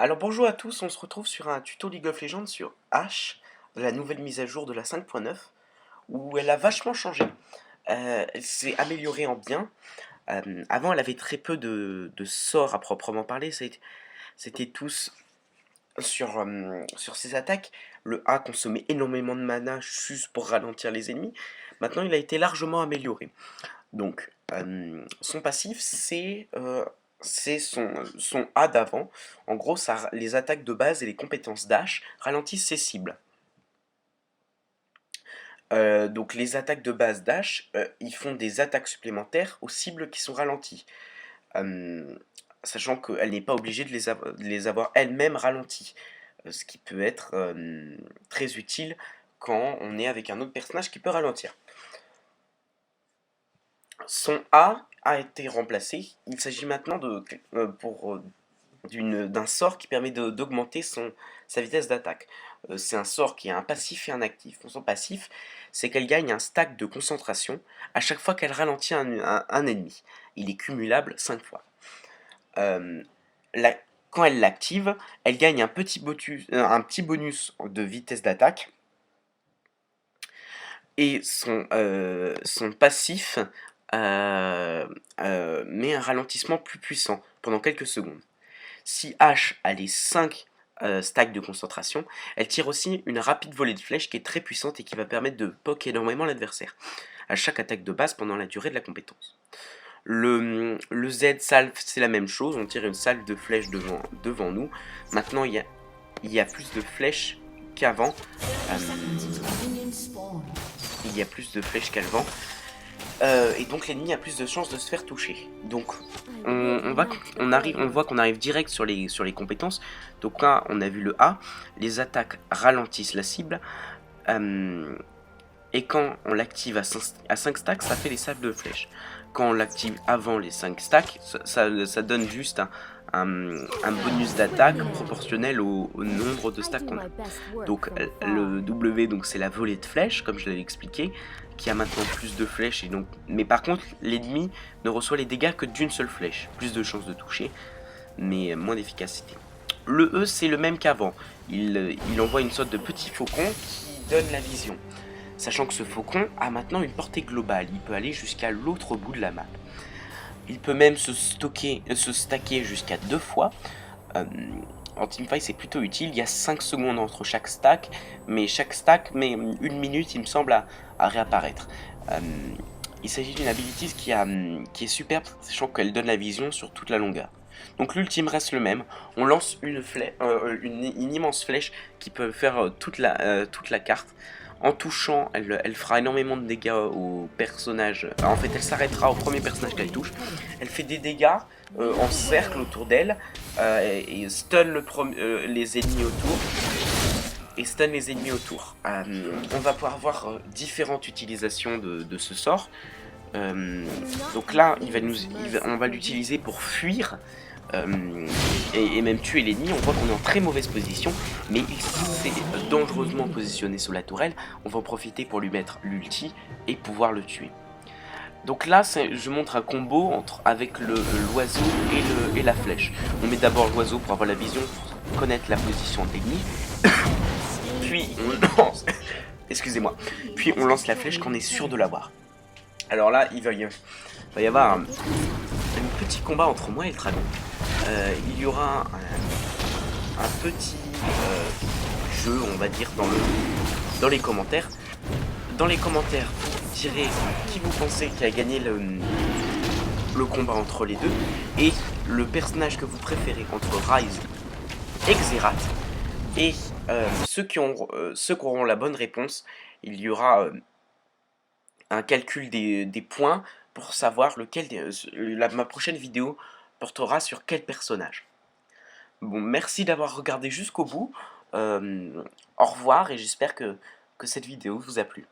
Alors bonjour à tous, on se retrouve sur un tuto League of Legends sur Ashe, la nouvelle mise à jour de la 5.9, où elle a vachement changé. Elle s'est améliorée en bien. Avant, elle avait très peu de sorts à proprement parler, c'était tous sur ses attaques. Le A consommait énormément de mana juste pour ralentir les ennemis. Maintenant, il a été largement amélioré. Donc, son passif, c'est son A d'avant. En gros, les attaques de base et les compétences d'Ash ralentissent ses cibles. Donc les attaques de base d'Ash, ils font des attaques supplémentaires aux cibles qui sont ralenties. Sachant qu'elle n'est pas obligée de les avoir elle-même ralenties. Ce qui peut être très utile quand on est avec un autre personnage qui peut ralentir. Son A été remplacé. Il s'agit maintenant d'un sort qui permet d'augmenter sa vitesse d'attaque. C'est un sort qui a un passif et un actif. Son passif, c'est qu'elle gagne un stack de concentration à chaque fois qu'elle ralentit un ennemi. Il est cumulable 5 fois. Euh, la- Quand elle l'active, elle gagne un petit bonus de vitesse d'attaque. Et son passif met un ralentissement plus puissant pendant quelques secondes. Si H a les 5 stacks de concentration, elle tire aussi une rapide volée de flèches qui est très puissante et qui va permettre de poke énormément l'adversaire à chaque attaque de base pendant la durée de la compétence. Le Z salve, c'est la même chose, on tire une salve de flèches devant nous. Maintenant, il y a plus de flèches qu'avant. Il y a plus de flèches qu'avant. Et donc l'ennemi a plus de chances de se faire toucher. Donc on voit qu'on arrive direct sur les compétences. Donc là on a vu le A, les attaques ralentissent la cible. Et quand on l'active à 5 stacks, ça fait les salves de flèches. Quand on l'active avant les 5 stacks, ça donne juste un bonus d'attaque proportionnel au nombre de stacks qu'on a. Donc le W, donc c'est la volée de flèches, comme je l'avais expliqué, qui a maintenant plus de flèches. Mais par contre, l'ennemi ne reçoit les dégâts que d'une seule flèche. Plus de chances de toucher, mais moins d'efficacité. Le E, c'est le même qu'avant. Il envoie une sorte de petit faucon qui donne la vision. Sachant que ce faucon a maintenant une portée globale, il peut aller jusqu'à l'autre bout de la map. Il peut même se stacker jusqu'à 2 fois. En teamfight c'est plutôt utile, il y a 5 secondes entre chaque stack, mais chaque stack met 1 minute il me semble à réapparaître. Il s'agit d'une ability qui est superbe, sachant qu'elle donne la vision sur toute la longueur. Donc l'ultime reste le même, on lance une immense flèche qui peut faire toute la carte. En touchant, elle fera énormément de dégâts au personnage. En fait, elle s'arrêtera au premier personnage qu'elle touche. Elle fait des dégâts en cercle autour d'elle et stun les ennemis autour. On va pouvoir avoir différentes utilisations de ce sort. Donc là, on va l'utiliser pour fuir. Et même tuer l'ennemi. On voit qu'on est en très mauvaise position, mais il s'est dangereusement positionné sur la tourelle. On va en profiter pour lui mettre l'ulti et pouvoir le tuer. Donc là, je montre un combo avec l'oiseau et la flèche. On met d'abord l'oiseau pour avoir la vision, pour connaître la position de l'ennemi. Puis on lance... Excusez-moi. Puis on lance la flèche quand on est sûr de l'avoir. Alors là, il va y avoir un petit combat entre moi et le dragon. Il y aura un petit jeu, on va dire, dans les commentaires. Dans les commentaires, vous direz qui vous pensez qui a gagné le combat entre les deux et le personnage que vous préférez entre Ryze et Xerath. Et ceux qui auront la bonne réponse, il y aura un calcul des points pour savoir ma prochaine vidéo portera sur quel personnage. Bon, merci d'avoir regardé jusqu'au bout. Au revoir et j'espère que cette vidéo vous a plu.